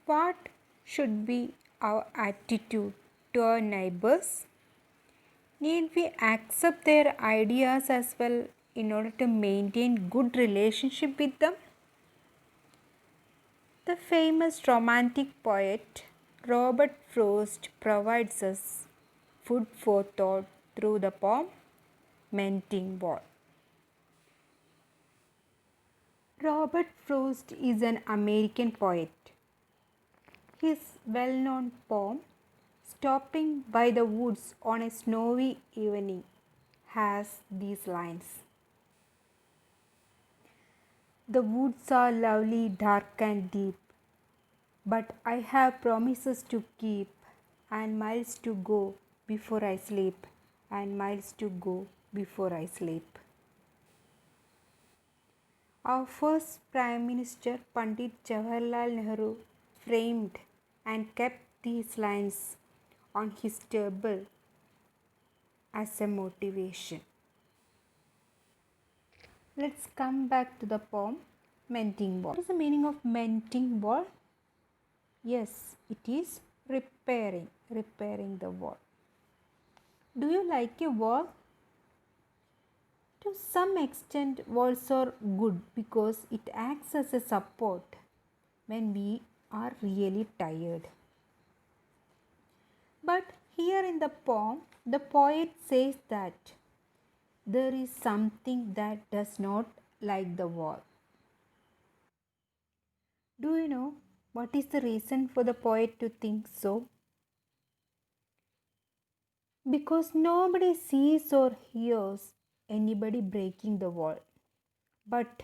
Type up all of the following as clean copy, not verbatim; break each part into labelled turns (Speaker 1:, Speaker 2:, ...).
Speaker 1: What should be our attitude to our neighbors? Need we accept their ideas as well in order to maintain good relationship with them? The famous romantic poet Robert Frost provides us food for thought through the poem Melting Wall. Robert Frost is an American poet. His well known poem, Stopping by the Woods on a Snowy Evening, has these lines. The woods are lovely, dark, and deep, but I have promises to keep, and miles to go before I sleep, and miles to go before I sleep. Our first Prime Minister Pandit Jawaharlal Nehru framed and kept these lines on his table as a motivation. Let's come back to the poem Mending Wall. What is the meaning of mending wall? Yes, it is repairing the wall. Do you like a wall? To some extent, walls are good because it acts as a support when we are really tired. But here in the poem, the poet says that there is something that does not like the wall. Do you know what is the reason for the poet to think so? Because nobody sees or hears anybody breaking the wall. But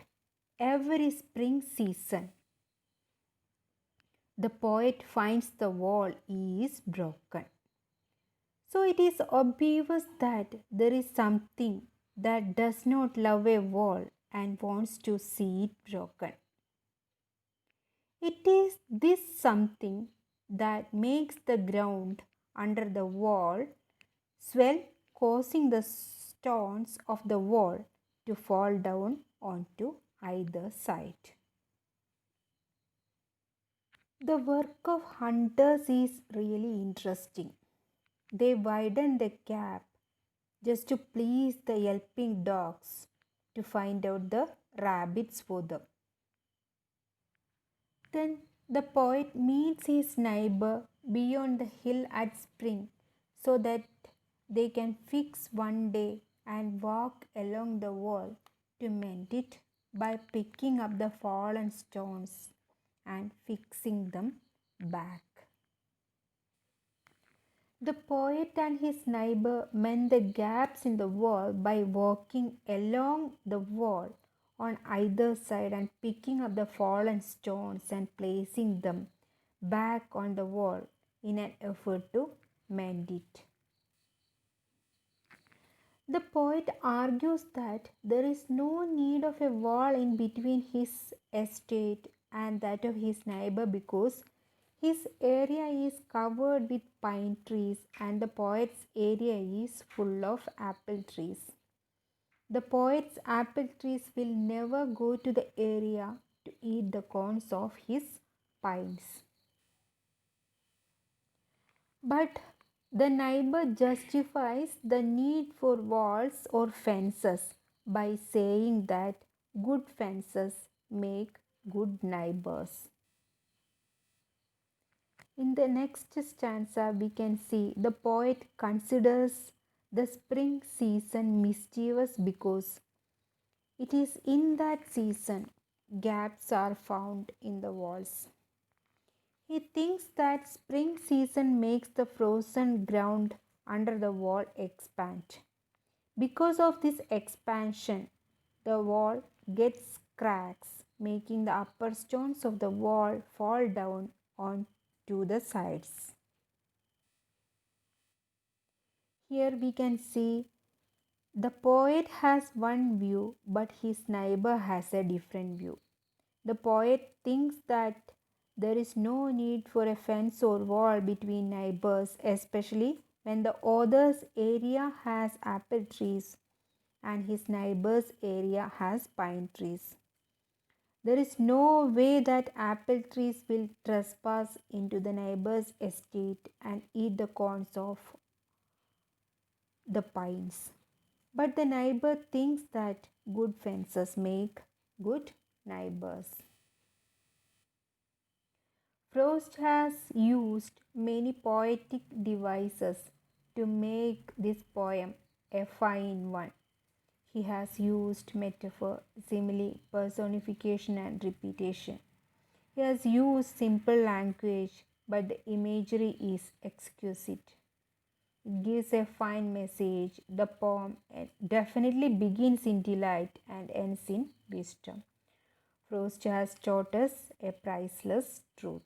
Speaker 1: every spring season, the poet finds the wall is broken. So it is obvious that there is something that does not love a wall and wants to see it broken. It is this something that makes the ground under the wall swell, causing the stones of the wall to fall down onto either side. The work of hunters is really interesting. They widen the gap just to please the yelping dogs to find out the rabbits for them. Then the poet meets his neighbor beyond the hill at spring so that they can fix one day and walk along the wall to mend it by picking up the fallen stones and fixing them back. The poet and his neighbor mend the gaps in the wall by walking along the wall on either side and picking up the fallen stones and placing them back on the wall in an effort to mend it. The poet argues that there is no need of a wall in between his estate and that of his neighbor because his area is covered with pine trees and the poet's area is full of apple trees. The poet's apple trees will never go to the area to eat the cones of his pines. But the neighbor justifies the need for walls or fences by saying that good fences make good neighbors. In the next stanza, we can see the poet considers the spring season mischievous because it is in that season gaps are found in the walls. He thinks that spring season makes the frozen ground under the wall expand. Because of this expansion, the wall gets cracks, making the upper stones of the wall fall down onto the sides. Here we can see the poet has one view, but his neighbor has a different view. The poet thinks that there is no need for a fence or wall between neighbors, especially when the author's area has apple trees and his neighbor's area has pine trees. There is no way that apple trees will trespass into the neighbor's estate and eat the corns of the pines. But the neighbor thinks that good fences make good neighbors. Frost has used many poetic devices to make this poem a fine one. He has used metaphor, simile, personification, and repetition. He has used simple language, but the imagery is exquisite. It gives a fine message. The poem definitely begins in delight and ends in wisdom. Frost has taught us a priceless truth.